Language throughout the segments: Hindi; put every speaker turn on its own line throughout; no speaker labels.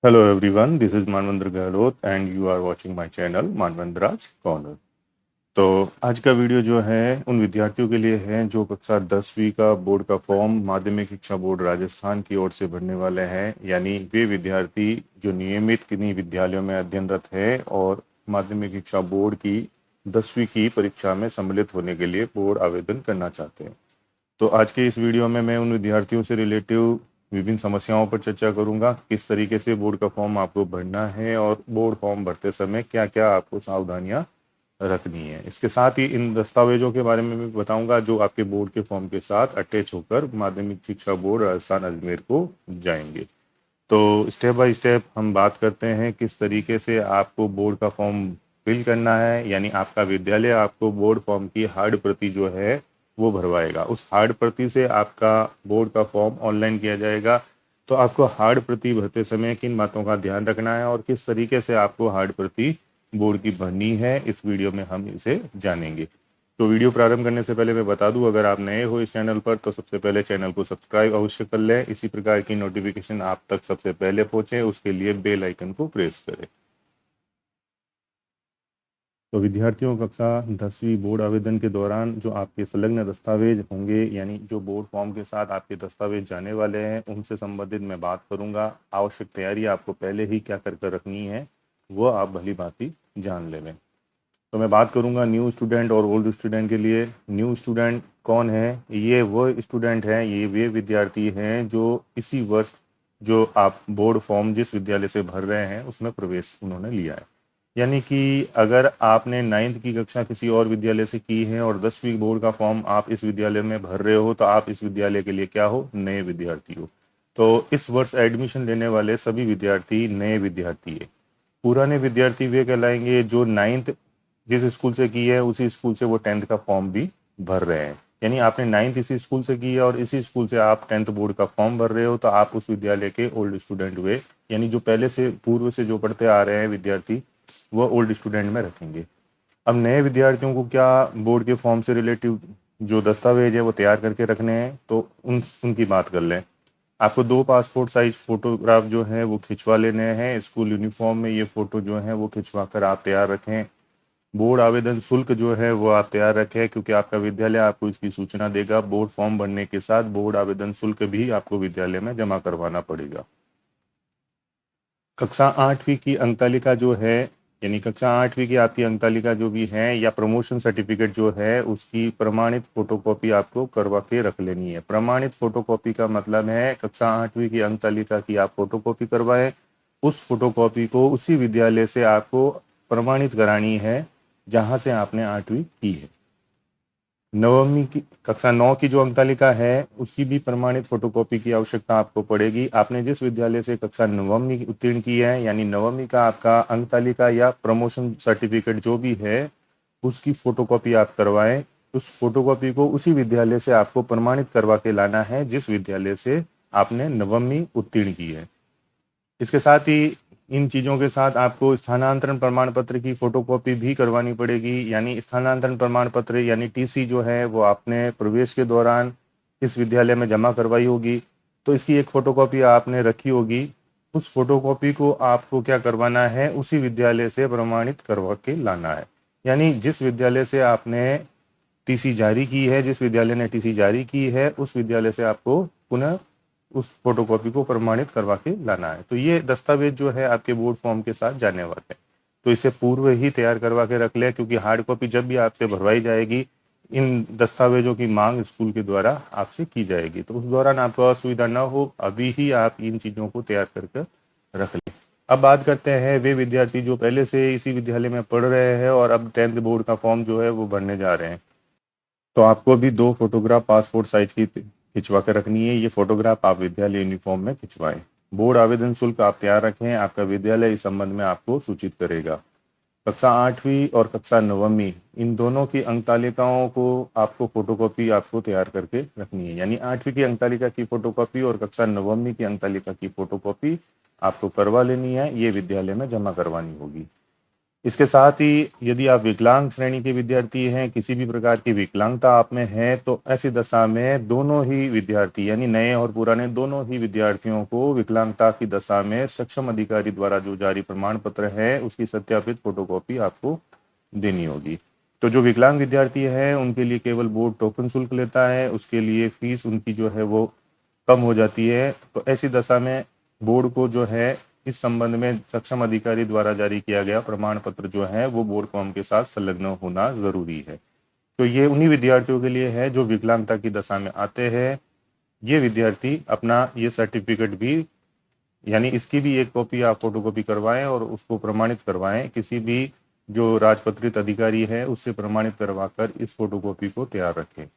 Hello everyone, this is Manvendra Gehlot and you are watching my channel Manvendra's corner. तो आज का वीडियो जो है उन विद्यार्थियों के लिए है जो कक्षा 10वीं का बोर्ड का फॉर्म माध्यमिक शिक्षा बोर्ड राजस्थान की ओर से भरने वाले हैं। यानी वे विद्यार्थी जो नियमित किन्हीं विद्यालयों में अध्ययनरत है और माध्यमिक शिक्षा बोर्ड की 10वीं की परीक्षा में सम्मिलित होने के लिए बोर्ड आवेदन करना चाहते हैं। तो आज के इस वीडियो में मैं उन विद्यार्थियों से रिलेटिव विभिन्न समस्याओं पर चर्चा करूंगा, किस तरीके से बोर्ड का फॉर्म आपको भरना है और बोर्ड फॉर्म भरते समय क्या क्या आपको सावधानियां रखनी है। इसके साथ ही इन दस्तावेजों के बारे में भी बताऊंगा जो आपके बोर्ड के फॉर्म के साथ अटैच होकर माध्यमिक शिक्षा बोर्ड राजस्थान अजमेर को जाएंगे। तो स्टेप बाय स्टेप हम बात करते हैं किस तरीके से आपको बोर्ड का फॉर्म फिल करना है। यानी आपका विद्यालय आपको बोर्ड फॉर्म की हार्ड प्रति जो है वो भरवाएगा। उस हार्ड प्रति से आपका बोर्ड का फॉर्म ऑनलाइन किया जाएगा। तो आपको हार्ड प्रति भरते समय किन बातों का ध्यान रखना है और किस तरीके से आपको हार्ड प्रति बोर्ड की भरनी है, इस वीडियो में हम इसे जानेंगे। तो वीडियो प्रारंभ करने से पहले मैं बता दूं, अगर आप नए हो इस चैनल पर तो सबसे पहले चैनल को सब्सक्राइब अवश्य कर लें। इसी प्रकार की नोटिफिकेशन आप तक सबसे पहले पहुंचे उसके लिए बेल आइकन को प्रेस करें। तो विद्यार्थियों कक्षा 10वीं बोर्ड आवेदन के दौरान जो आपके संलग्न दस्तावेज होंगे, यानी जो बोर्ड फॉर्म के साथ आपके दस्तावेज जाने वाले हैं, उनसे संबंधित मैं बात करूंगा। आवश्यक तैयारी आपको पहले ही क्या कर कर रखनी है वो आप भली भांति जान लें। तो मैं बात करूंगा न्यू स्टूडेंट और ओल्ड स्टूडेंट के लिए। न्यू स्टूडेंट कौन है? ये वो स्टूडेंट हैं, ये वे विद्यार्थी हैं जो इसी वर्ष जो आप बोर्ड फॉर्म जिस विद्यालय से भर रहे हैं उसमें प्रवेश उन्होंने लिया है। यानी कि अगर आपने 9th की कक्षा किसी और विद्यालय से की है और 10वीं बोर्ड का फॉर्म आप इस विद्यालय में भर रहे हो तो आप इस विद्यालय के लिए क्या हो? नए विद्यार्थी हो। तो इस वर्ष एडमिशन लेने वाले सभी विद्यार्थी नए विद्यार्थी है। पुराने विद्यार्थी वे कहलाएंगे जो 9th जिस स्कूल से की है उसी स्कूल से वो 10th का फॉर्म भी भर रहे हैं। यानी आपने 9th इसी स्कूल से की है और इसी स्कूल से आप 10th बोर्ड का फॉर्म भर रहे हो तो आप उस विद्यालय के ओल्ड स्टूडेंट हुए। यानी जो पहले से पूर्व से जो पढ़ते आ रहे हैं विद्यार्थी वो ओल्ड स्टूडेंट में रखेंगे। अब नए विद्यार्थियों को क्या बोर्ड के फॉर्म से रिलेटिव जो दस्तावेज है वो तैयार करके रखने हैं, तो उनकी बात कर लें। आपको 2 पासपोर्ट साइज फोटोग्राफ जो है वो खिंचवा लेने हैं। स्कूल यूनिफॉर्म में ये फोटो जो है वो खिंचवा कर आप तैयार रखें। बोर्ड आवेदन शुल्क जो है वो आप तैयार रखें क्योंकि आपका विद्यालय आपको इसकी सूचना देगा। बोर्ड फॉर्म भरने के साथ बोर्ड आवेदन शुल्क भी आपको विद्यालय में जमा करवाना पड़ेगा। कक्षा 8वीं की अंक तालिका जो है, यानी कक्षा 8वीं की आपकी अंक तालिका जो भी है या प्रमोशन सर्टिफिकेट जो है उसकी प्रमाणित फोटोकॉपी आपको करवा के रख लेनी है। प्रमाणित फोटोकॉपी का मतलब है कक्षा 8वीं की अंक तालिका की आप फोटोकॉपी करवाएं। उस फोटोकॉपी को उसी विद्यालय से आपको प्रमाणित करानी है जहां से आपने 8वीं की है। नवमी की कक्षा 9 की जो अंक तालिका है उसकी भी प्रमाणित फोटोकॉपी की आवश्यकता आपको पड़ेगी। आपने जिस विद्यालय से कक्षा नवमी उत्तीर्ण की है, यानी नवमी का आपका अंक तालिका या प्रमोशन सर्टिफिकेट जो भी है उसकी फोटोकॉपी आप करवाएं। उस फोटोकॉपी को उसी विद्यालय से आपको प्रमाणित करवा के लाना है जिस विद्यालय से आपने नवमी उत्तीर्ण की है। इसके साथ ही इन चीज़ों के साथ आपको स्थानांतरण प्रमाण पत्र की फोटोकॉपी भी करवानी पड़ेगी। यानी स्थानांतरण प्रमाण पत्र यानी टीसी जो है वो आपने प्रवेश के दौरान इस विद्यालय में जमा करवाई होगी, तो इसकी एक फोटोकॉपी आपने रखी होगी। उस फोटोकॉपी को आपको क्या करवाना है? उसी विद्यालय से प्रमाणित करवा के लाना है। यानी जिस विद्यालय से आपने टीसी जारी की है, जिस विद्यालय ने टीसी जारी की है उस विद्यालय से आपको पुनः उस फोटोकॉपी को प्रमाणित करवा के लाना है। तो ये दस्तावेज जो है आपके बोर्ड फॉर्म के साथ जाने वाले हैं, तो इसे पूर्व ही तैयार करवा के रख लें क्योंकि हार्ड कॉपी जब भी आपसे भरवाई जाएगी इन दस्तावेजों की मांग स्कूल के द्वारा आपसे की जाएगी। तो उस दौरान आपको असुविधा न हो, अभी ही आप इन चीज़ों को तैयार करके रख लें। अब बात करते हैं वे विद्यार्थी जो पहले से इसी विद्यालय में पढ़ रहे हैं और अब 10th बोर्ड का फॉर्म जो है वो भरने जा रहे हैं। तो आपको भी 2 फोटोग्राफ पासपोर्ट साइज की खिंचवा कर रखनी है। ये फोटोग्राफ आप विद्यालय यूनिफॉर्म में खिंचवाएं। बोर्ड आवेदन शुल्क आप तैयार रखें, आपका विद्यालय इस संबंध में आपको सूचित करेगा। कक्षा 8वीं और कक्षा 9वीं इन दोनों की अंक तालिकाओं को आपको फोटोकॉपी आपको तैयार करके रखनी है। यानी 8वीं की अंक तालिका की फोटोकॉपी और कक्षा 9वीं की अंक तालिका की फोटोकॉपी आपको करवा लेनी है, ये विद्यालय में जमा करवानी होगी। इसके साथ ही यदि आप विकलांग श्रेणी के विद्यार्थी हैं, किसी भी प्रकार की विकलांगता आप में है, तो ऐसी दशा में दोनों ही विद्यार्थी यानी नए और पुराने दोनों ही विद्यार्थियों को विकलांगता की दशा में सक्षम अधिकारी द्वारा जो जारी प्रमाण पत्र है उसकी सत्यापित फोटोकॉपी आपको देनी होगी। तो जो विकलांग विद्यार्थी है उनके लिए केवल बोर्ड टोकन शुल्क लेता है, उसके लिए फीस उनकी जो है वो कम हो जाती है। तो ऐसी दशा में बोर्ड को जो है इस संबंध में सक्षम अधिकारी द्वारा जारी किया गया प्रमाण पत्र जो है वो बोर्ड फॉर्म के साथ संलग्न होना जरूरी है। तो ये उन्हीं विद्यार्थियों के लिए है जो विकलांगता की दशा में आते हैं। ये विद्यार्थी अपना ये सर्टिफिकेट भी यानी इसकी भी एक कॉपी आप फोटोकॉपी करवाएं और उसको प्रमाणित करवाएं, किसी भी जो राजपत्रित अधिकारी है उससे प्रमाणित करवाकर इस फोटोकॉपी को तैयार रखें।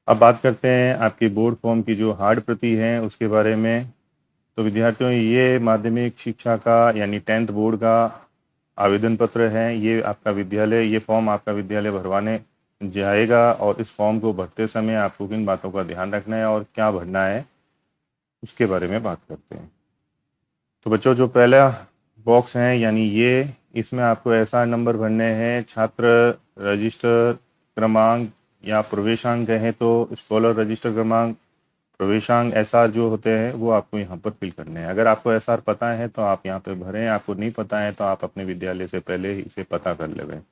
अब बात करते हैं आपकी बोर्ड फॉर्म की जो हार्ड प्रति है उसके बारे में। तो विद्यार्थियों, ये माध्यमिक शिक्षा का यानी 10th बोर्ड का आवेदन पत्र है। ये आपका विद्यालय, ये फॉर्म आपका विद्यालय भरवाने जाएगा और इस फॉर्म को भरते समय आपको किन बातों का ध्यान रखना है और क्या भरना है उसके बारे में बात करते हैं। तो बच्चों, जो पहला बॉक्स है यानी ये, इसमें आपको एसआर नंबर भरने हैं, छात्र रजिस्टर क्रमांक या प्रवेशांक कहें तो स्कॉलर रजिस्टर क्रमांक, प्रवेशांक एसआर जो होते हैं वो आपको यहाँ पर फिल करने हैं। अगर आपको एसआर पता है तो आप यहाँ पे भरें, आपको नहीं पता है तो आप अपने विद्यालय से पहले ही इसे पता कर लें।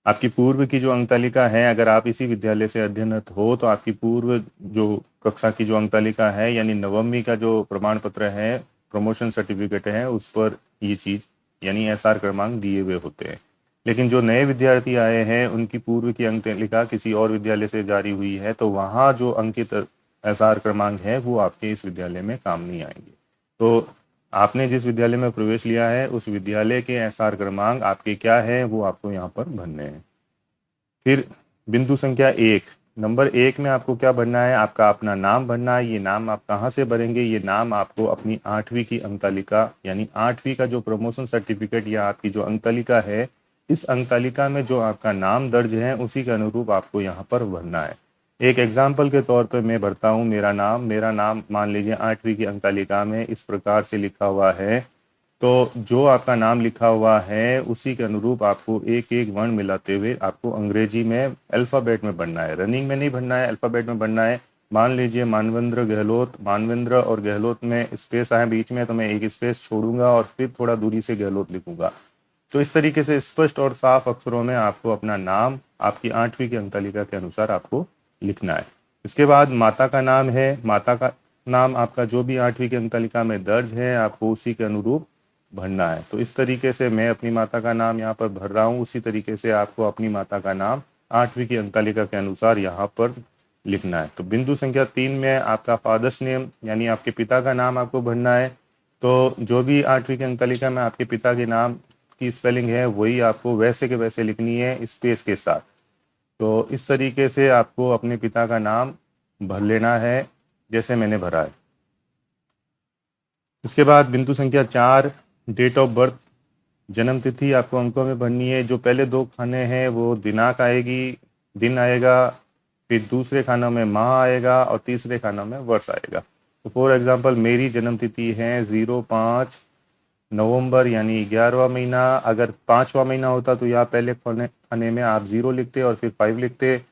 आपकी पूर्व की जो अंक तालिका है, अगर आप इसी विद्यालय से अध्ययनरत हो तो आपकी पूर्व जो कक्षा की जो अंक तालिका है यानी नवमी का जो प्रमाण पत्र है, प्रमोशन सर्टिफिकेट है, उस पर ये चीज यानी एसआर क्रमांक दिए हुए होते हैं। लेकिन जो नए विद्यार्थी आए हैं उनकी पूर्व की अंक तालिका किसी और विद्यालय से जारी हुई है तो वहाँ जो अंकित एसआर क्रमांक है वो आपके इस विद्यालय में काम नहीं आएंगे। तो आपने जिस विद्यालय में प्रवेश लिया है उस विद्यालय के एसआर क्रमांक आपके क्या है वो आपको यहाँ पर भरने हैं। फिर बिंदु संख्या 1, नंबर 1 में आपको क्या भरना है, आपका अपना नाम भरना है। ये नाम आप कहाँ से भरेंगे, ये नाम आपको अपनी 8वीं की अंक तालिका यानी 8वीं का जो प्रमोशन सर्टिफिकेट या आपकी जो अंक तालिका है, इस अंक तालिका में जो आपका नाम दर्ज है उसी के अनुरूप आपको यहाँ पर भरना है। एक एग्जाम्पल के तौर पर मैं भरता हूँ मेरा नाम मान लीजिए 8वीं की अंक तालिका में इस प्रकार से लिखा हुआ है। तो जो आपका नाम लिखा हुआ है उसी के अनुरूप आपको एक एक वर्ण मिलाते हुए आपको अंग्रेजी में अल्फाबेट में बनना है, रनिंग में नहीं बनना है, अल्फाबेट में बनना है। मान लीजिए मानवेंद्र गहलोत, मानवेंद्र और गहलोत में स्पेस आए बीच में तो मैं एक स्पेस छोड़ूंगा और फिर थोड़ा दूरी से गहलोत लिखूंगा। तो इस तरीके से स्पष्ट और साफ अक्षरों में आपको अपना नाम आपकी 8वीं की अंक तालिका के अनुसार आपको लिखना है। इसके बाद माता का नाम है, माता का नाम आपका जो भी 8वीं की अंक तालिका में दर्ज है आपको उसी के अनुरूप भरना है। तो इस तरीके से मैं अपनी माता का नाम यहाँ पर भर रहा हूँ, उसी तरीके से आपको अपनी माता का नाम 8वीं की अंक तालिका के अनुसार यहाँ पर लिखना है। तो बिंदु संख्या 3 में आपका फादर्स नेम यानी आपके पिता का नाम आपको भरना है। तो जो भी 8वीं की अंक तालिका में आपके पिता के नाम की स्पेलिंग है वही आपको वैसे के वैसे लिखनी है स्पेस के साथ। तो इस तरीके से आपको अपने पिता का नाम भर लेना है जैसे मैंने भरा है। उसके बाद बिंदु संख्या 4, डेट ऑफ बर्थ, जन्म तिथि आपको अंकों में भरनी है। जो पहले 2 खाने हैं वो दिनांक आएगी, दिन आएगा, फिर दूसरे खानों में माह आएगा और तीसरे खानों में वर्ष आएगा। तो फॉर एग्जांपल मेरी जन्म तिथि है 05 नवंबर यानी 11वां महीना। अगर 5वां महीना होता तो यहाँ पहले खाने में आप 0 लिखते और फिर 5 लिखते,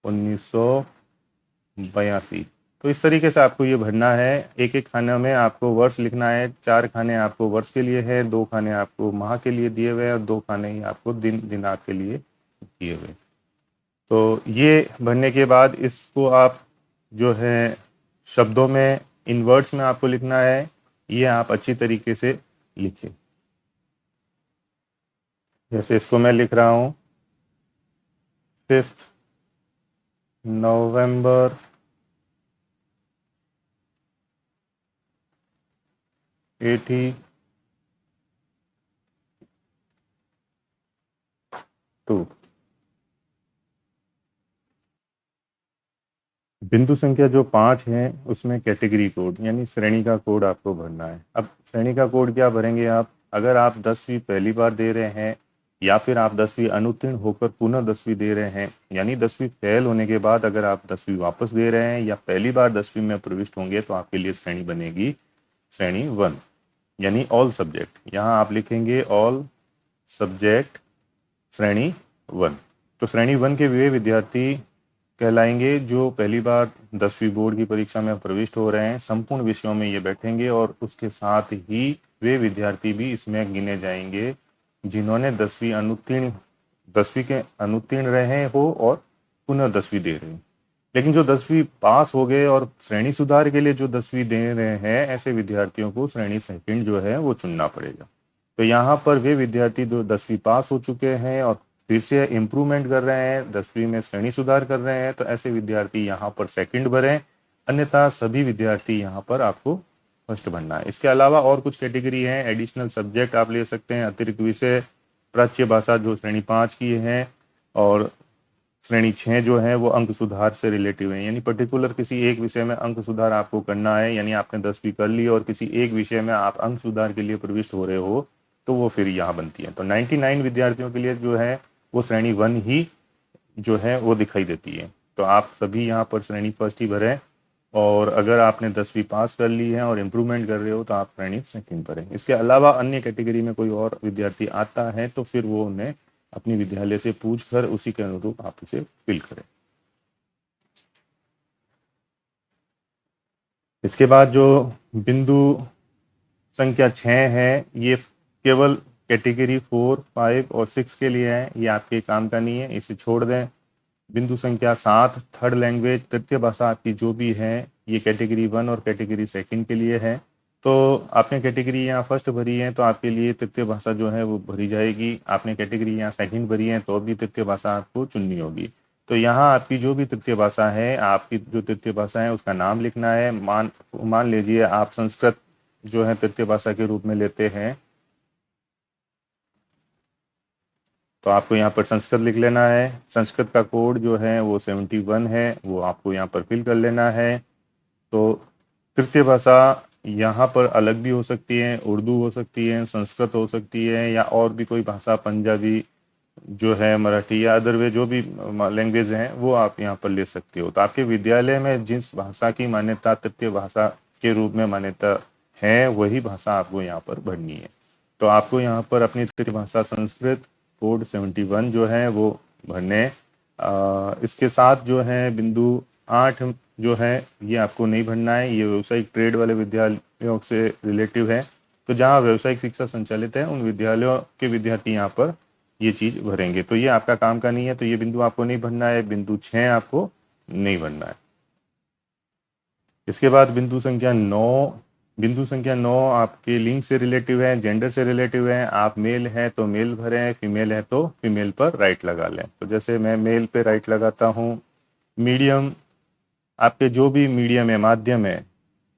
1982। तो इस तरीके से आपको ये भरना है। एक एक खाने में आपको वर्ष लिखना है। 4 खाने आपको वर्ष के लिए है, 2 खाने आपको माह के लिए दिए हुए हैं और 2 खाने ही आपको दिनांक के लिए दिए हुए। तो ये भरने के बाद इसको आप जो है शब्दों में, इन वर्ड्स में आपको लिखना है। ये आप अच्छी तरीके से लिखें। जैसे इसको मैं लिख रहा हूँ 5 नवंबर 82। बिंदु संख्या जो 5 है उसमें कैटेगरी कोड यानी श्रेणी का कोड आपको भरना है। अब श्रेणी का कोड क्या भरेंगे आप, अगर आप 10वीं पहली बार दे रहे हैं या फिर आप 10वीं अनुत्तीर्ण होकर पुनः 10वीं दे रहे हैं यानी 10वीं फेल होने के बाद अगर आप 10वीं वापस दे रहे हैं या पहली बार 10वीं में प्रविष्ट होंगे तो आपके लिए श्रेणी बनेगी श्रेणी 1। यानी ऑल सब्जेक्ट। यहाँ आप लिखेंगे ऑल सब्जेक्ट श्रेणी 1। तो श्रेणी 1 के वे विद्यार्थी कहलाएंगे जो पहली बार 10वीं बोर्ड की परीक्षा में प्रविष्ट हो रहे हैं, संपूर्ण विषयों में ये बैठेंगे, और उसके साथ ही वे विद्यार्थी भी इसमें गिने जाएंगे जिन्होंने 10वीं के अनुत्तीर्ण रहे हो और पुनः 10वीं दे रहे हैं। लेकिन जो 10वीं पास हो गए और श्रेणी सुधार के लिए जो 10वीं दे रहे हैं, ऐसे विद्यार्थियों को श्रेणी सेकंड जो है वो चुनना पड़ेगा। तो यहाँ पर वे विद्यार्थी जो 10वीं पास हो चुके हैं और फिर से इम्प्रूवमेंट कर रहे हैं, 10वीं में श्रेणी सुधार कर रहे हैं, तो ऐसे विद्यार्थी यहाँ पर सेकंड भरें, अन्यथा सभी विद्यार्थी यहाँ पर आपको फर्स्ट भरना है। इसके अलावा और कुछ कैटेगरी हैं, एडिशनल सब्जेक्ट आप ले सकते हैं, अतिरिक्त विषय, प्राच्य भाषा जो श्रेणी 5 की है, और श्रेणी 6 जो है वो अंक सुधार से रिलेटिव है। यानी पर्टिकुलर किसी एक विषय में अंक सुधार आपको करना है, यानी आपने 10वीं कर ली और किसी एक विषय में आप अंक सुधार के लिए प्रविष्ट हो रहे हो, तो वो फिर यहाँ बनती है। तो 99 विद्यार्थियों के लिए जो है वो श्रेणी 1 ही जो है वो दिखाई देती है। तो आप सभी यहाँ पर श्रेणी फर्स्ट ही भरें, और अगर आपने 10वीं पास कर ली है और इम्प्रूवमेंट कर रहे हो तो आप श्रेणी सेकंड भरें। इसके अलावा अन्य कैटेगरी में कोई और विद्यार्थी आता है तो फिर वो उन्हें अपनी विद्यालय से पूछकर उसी के अनुरूप आप इसे फिल करें। इसके बाद जो बिंदु संख्या 6 है, ये केवल कैटेगरी 4, 5 और 6 के लिए है, ये आपके काम का नहीं है, इसे छोड़ दें। बिंदु संख्या 7 थर्ड लैंग्वेज, तृतीय भाषा आपकी जो भी है, ये कैटेगरी 1 और कैटेगरी सेकंड के लिए है। तो आपने कैटेगरी यहाँ फर्स्ट भरी है तो आपके लिए तृतीय भाषा जो है वो भरी जाएगी। आपने कैटेगरी यहाँ सेकंड भरी है तो भी तृतीय भाषा आपको चुननी होगी। तो यहाँ आपकी जो भी तृतीय भाषा है, आपकी जो तृतीय भाषा है उसका नाम लिखना है। मान लीजिए आप संस्कृत जो है तृतीय भाषा के रूप में लेते हैं, तो आपको यहाँ पर संस्कृत लिख लेना है। संस्कृत का कोड जो है वो 71 है, वो आपको यहाँ पर फिल कर लेना है। तो तृतीय भाषा यहाँ पर अलग भी हो सकती है, उर्दू हो सकती है, संस्कृत हो सकती है, या और भी कोई भाषा, पंजाबी जो है, मराठी या अदर वे जो भी लैंग्वेज हैं वो आप यहाँ पर ले सकते हो। तो आपके विद्यालय में जिस भाषा की मान्यता तृतीय भाषा के रूप में मान्यता है, वही भाषा आपको यहाँ पर भरनी है। तो आपको यहाँ पर अपनी तृतीय भाषा संस्कृत कोड 71 जो है वो भरने। इसके साथ जो है बिंदु 8 जो है ये आपको नहीं भरना है, ये व्यावसायिक ट्रेड वाले विद्यालयों से रिलेटिव है। तो जहाँ व्यावसायिक शिक्षा संचालित है उन विद्यालयों के विद्यार्थी यहाँ पर ये चीज भरेंगे, तो ये आपका काम का नहीं है, तो ये बिंदु आपको नहीं भरना है। बिंदु 6 आपको नहीं भरना है। इसके बाद बिंदु संख्या 9। बिंदु संख्या 9 आपके लिंग से रिलेटिव है, जेंडर से रिलेटिव है। आप मेल है तो मेल भरें, फीमेल है तो फीमेल पर राइट लगा लें। तो जैसे मैं मेल पे राइट लगाता हूँ। मीडियम, आपके जो भी मीडियम है, माध्यम है,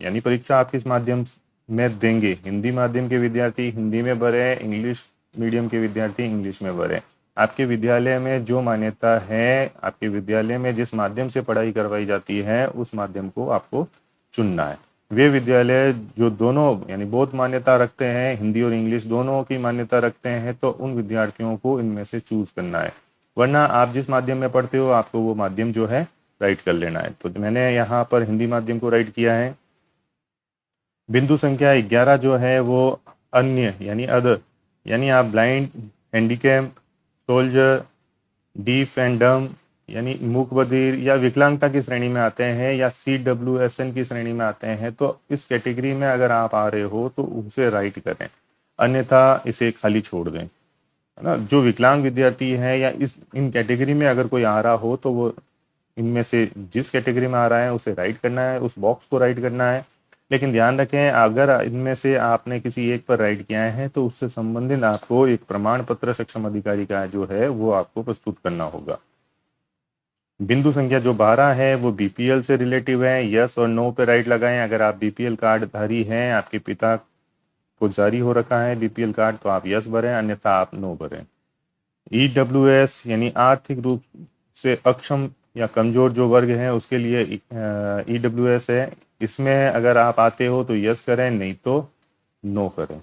यानी परीक्षा आप किस माध्यम में देंगे, हिंदी माध्यम के विद्यार्थी हिंदी में भरे, इंग्लिश मीडियम के विद्यार्थी इंग्लिश में भरे। आपके विद्यालय में जो मान्यता है, आपके विद्यालय में जिस माध्यम से पढ़ाई करवाई जाती है उस माध्यम को आपको चुनना है। वे विद्यालय जो दोनों यानी बोध मान्यता रखते हैं, हिंदी और इंग्लिश दोनों की मान्यता रखते हैं, तो उन विद्यार्थियों को इनमें से चूज करना है। वरना आप जिस माध्यम में पढ़ते हो आपको वो माध्यम जो है राइट कर लेना है। तो मैंने यहाँ पर हिंदी माध्यम को राइट किया है। बिंदु संख्या 11 जो है वो अन्य यानी अदर, यानी आप blind, handicap, soldier, deaf and डम यानी मूक बधिर या विकलांगता की श्रेणी में आते हैं, या CWSN की श्रेणी में आते हैं, तो इस कैटेगरी में अगर आप आ रहे हो तो उसे राइट करें, अन्यथा इसे खाली छोड़ दें, है ना। जो विकलांग विद्यार्थी है या इन कैटेगरी में अगर कोई आ रहा हो तो वो इनमें से जिस कैटेगरी में आ रहा है उसे राइट करना है, उस बॉक्स को राइट करना है। लेकिन ध्यान रखें, अगर इनमें से आपने किसी एक पर राइट किया है तो उससे संबंधित आपको एक प्रमाण पत्र सक्षम अधिकारी का जो है वो आपको प्रस्तुत करना होगा। बिंदु संख्या जो 12 है वो BPL से रिलेटिव है। यस और नो पे राइट लगाएं। अगर आप BPL कार्ड धारी हैं, आपके पिता को जारी हो रखा है BPL कार्ड, तो आप यस भरें, अन्यथा आप नो भरें। EWS यानी आर्थिक रूप से अक्षम या कमजोर जो वर्ग है उसके लिए EWS है। इसमें अगर आप आते हो तो यस करें, नहीं तो नो करें।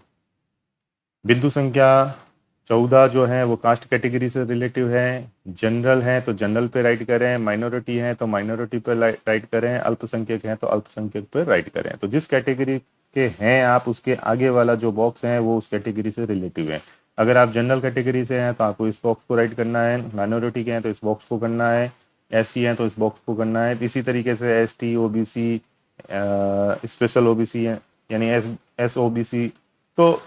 बिंदु संख्या 14 जो है वो कास्ट कैटेगरी से रिलेटिव है। जनरल है तो जनरल पे राइट करें, माइनॉरिटी है तो माइनॉरिटी पे राइट करें, अल्पसंख्यक है तो अल्पसंख्यक पे राइट करें। तो जिस कैटेगरी के हैं आप, उसके आगे वाला जो बॉक्स है वो उस कैटेगरी से रिलेटिव है। अगर आप जनरल कैटेगरी से हैं तो आपको इस बॉक्स को राइट करना है, माइनॉरिटी के हैं तो इस बॉक्स को करना है, SC हैं तो इस बॉक्स को करना है। इसी तरीके से ST, OBC, स्पेशल OBC है यानी SOBC, तो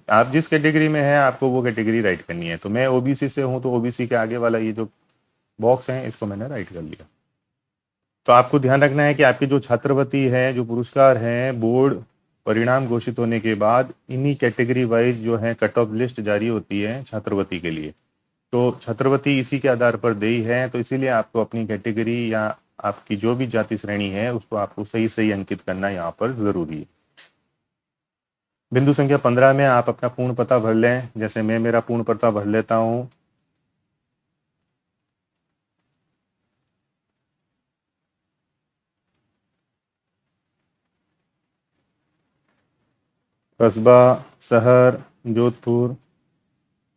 आप जिस कैटेगरी में हैं आपको वो कैटेगरी राइट करनी है। तो मैं OBC से हूँ तो OBC के आगे वाला ये जो बॉक्स है इसको मैंने राइट कर लिया। तो आपको ध्यान रखना है कि आपकी जो छात्रवृत्ति है, जो पुरस्कार हैं, बोर्ड परिणाम घोषित होने के बाद इन्हीं कैटेगरी वाइज जो है कट ऑफ लिस्ट जारी होती है छात्रवृत्ति के लिए। तो छात्रवृत्ति इसी के आधार पर दी है, तो इसीलिए आपको अपनी कैटेगरी या आपकी जो भी जाति श्रेणी है उसको आपको सही सही अंकित करना यहाँ पर जरूरी है। बिंदु संख्या 15 में आप अपना पूर्ण पता भर लें। जैसे मैं मेरा पूर्ण पता भर लेता हूँ। कस्बा, शहर, जोधपुर,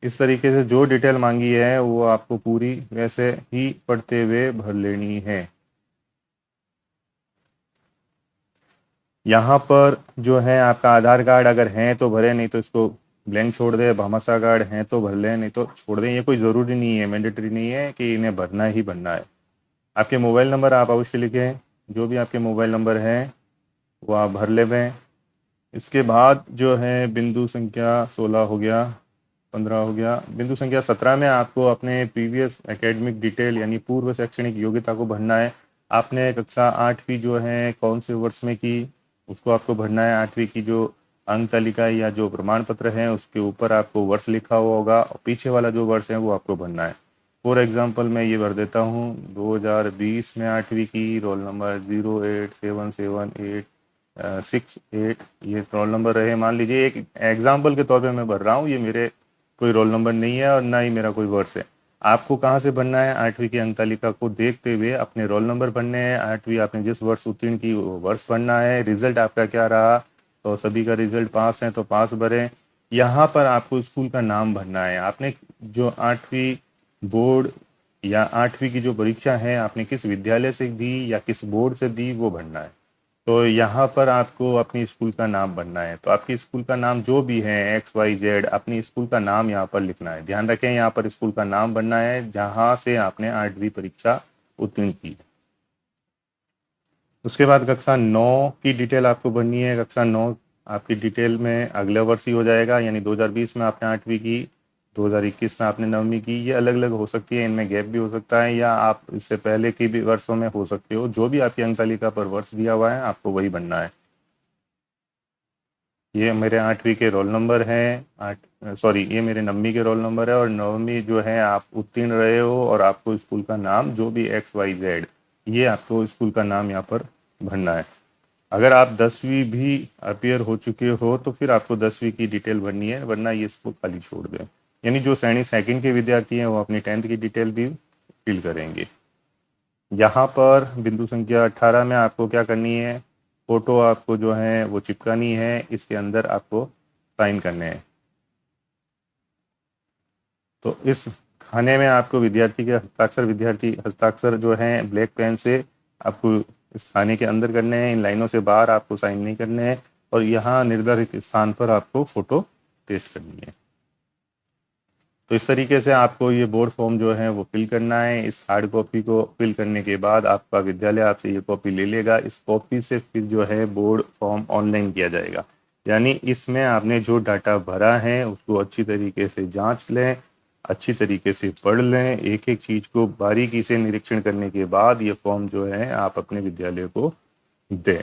इस तरीके से जो डिटेल मांगी है वो आपको पूरी वैसे ही पढ़ते हुए भर लेनी है। यहाँ पर जो है आपका आधार कार्ड अगर है तो भरे, नहीं तो इसको ब्लैंक छोड़ दे। भामाशाह कार्ड है तो भर लें, नहीं तो छोड़ दें। ये कोई ज़रूरी नहीं है, मैंडेटरी नहीं है कि इन्हें भरना ही भरना है। आपके मोबाइल नंबर आप अवश्य लिखें, जो भी आपके मोबाइल नंबर हैं वो आप भर लें। इसके बाद जो है बिंदु संख्या 16 हो गया, 15 हो गया। बिंदु संख्या 17 में आपको अपने प्रीवियस एकेडमिक डिटेल यानी पूर्व शैक्षणिक योग्यता को भरना है। आपने कक्षा 8वीं जो है कौन से वर्ष में की उसको आपको भरना है। 8वीं की जो अंक तालिका या जो प्रमाण पत्र है उसके ऊपर आपको वर्ष लिखा हुआ होगा और पीछे वाला जो वर्ष है वो आपको भरना है। फॉर एग्जाम्पल मैं ये भर देता हूँ 2020 में 8वीं की, रोल नंबर 0877868, ये रोल नंबर रहे। मान लीजिए एक एग्जाम्पल के तौर पे मैं भर रहा हूँ, ये मेरे कोई रोल नंबर नहीं है और ना ही मेरा कोई वर्ष है। आपको कहाँ से भरना है? 8वीं की अंक तालिका को देखते हुए अपने रोल नंबर भरने हैं। 8वीं आपने जिस वर्ष उत्तीर्ण की वो वर्ष भरना है। रिजल्ट आपका क्या रहा, तो सभी का रिजल्ट पास है तो पास भरें। यहाँ पर आपको स्कूल का नाम भरना है। आपने जो 8वीं बोर्ड या 8वीं की जो परीक्षा है आपने किस विद्यालय से दी या किस बोर्ड से दी वो भरना है। तो यहाँ पर आपको अपनी स्कूल का नाम भरना है। तो आपकी स्कूल का नाम जो भी है XYZ, अपनी स्कूल का नाम यहाँ पर लिखना है। ध्यान रखें यहाँ पर स्कूल का नाम भरना है जहाँ से आपने 8वीं परीक्षा उत्तीर्ण की। उसके बाद कक्षा 9 की डिटेल आपको भरनी है। कक्षा 9 आपकी डिटेल में अगले वर्ष ही हो जाएगा, यानी 2020 में आपने 8वीं की, 2021 में आपने 9वीं की। ये अलग अलग हो सकती है, इनमें गैप भी हो सकता है, या आप इससे पहले के भी वर्षों में हो सकते हो। जो भी आपकी अंक तालिका पर वर्ष दिया हुआ है आपको वही बनना है। ये मेरे 8वीं के रोल नंबर हैं, ये मेरे 9वीं के रोल नंबर है, और 9वीं जो है आप उत्तीर्ण रहे हो और आपको स्कूल का नाम जो भी XYZ, ये आपको स्कूल का नाम यहाँ पर भरना है। अगर आप 10वीं भी अपियर हो चुके हो तो फिर आपको 10वीं की डिटेल भरनी है, वरना ये इसको खाली छोड़ दें। यानी जो श्रेणी 2nd के विद्यार्थी हैं वो अपनी 10th की डिटेल भी फिल करेंगे। यहाँ पर बिंदु संख्या 18 में आपको क्या करनी है, फोटो आपको जो है वो चिपकानी है, इसके अंदर आपको साइन करने हैं। तो इस खाने में आपको विद्यार्थी हस्ताक्षर जो है ब्लैक पेन से आपको इस खाने के अंदर करने हैं। इन लाइनों से बाहर आपको साइन नहीं करने हैं, और यहाँ निर्धारित स्थान पर आपको फोटो पेस्ट करनी है। तो इस तरीके से आपको ये बोर्ड फॉर्म जो है वो फिल करना है। इस हार्ड कॉपी को फिल करने के बाद आपका विद्यालय आपसे ये कॉपी ले लेगा। इस कॉपी से फिर जो है बोर्ड फॉर्म ऑनलाइन किया जाएगा। यानी इसमें आपने जो डाटा भरा है उसको अच्छी तरीके से जांच लें, अच्छी तरीके से पढ़ लें। एक एक चीज़ को बारीकी से निरीक्षण करने के बाद ये फॉर्म जो है आप अपने विद्यालय को दें।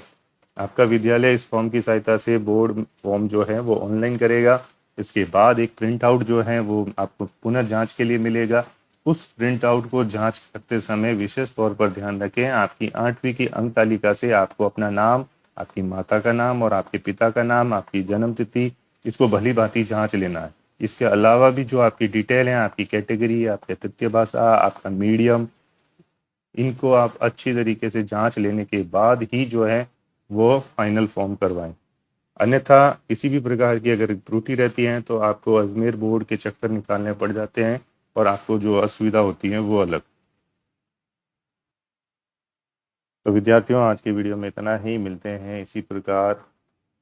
आपका विद्यालय इस फॉर्म की सहायता से बोर्ड फॉर्म जो है वो ऑनलाइन करेगा। इसके बाद एक प्रिंट आउट जो है वो आपको पुनः जांच के लिए मिलेगा। उस प्रिंट आउट को जांच करते समय विशेष तौर पर ध्यान रखें, आपकी 8वीं की अंक तालिका से आपको अपना नाम, आपकी माता का नाम और आपके पिता का नाम, आपकी जन्म तिथि, इसको भली भांति जांच लेना है। इसके अलावा भी जो आपकी डिटेल है, आपकी कैटेगरी, आपके तृतीय भाषा, आपका मीडियम, इनको आप अच्छी तरीके से जांच लेने के बाद ही जो है वो फाइनल फॉर्म करवाएं। अन्यथा किसी भी प्रकार की अगर त्रुटि रहती है तो आपको अजमेर बोर्ड के चक्कर निकालने पड़ जाते हैं और आपको जो असुविधा होती है वो अलग। तो विद्यार्थियों, आज की वीडियो में इतना ही। मिलते हैं इसी प्रकार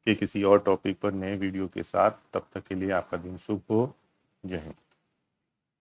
कि किसी और टॉपिक पर नए वीडियो के साथ। तब तक के लिए आपका दिन शुभ हो। जय हिंद।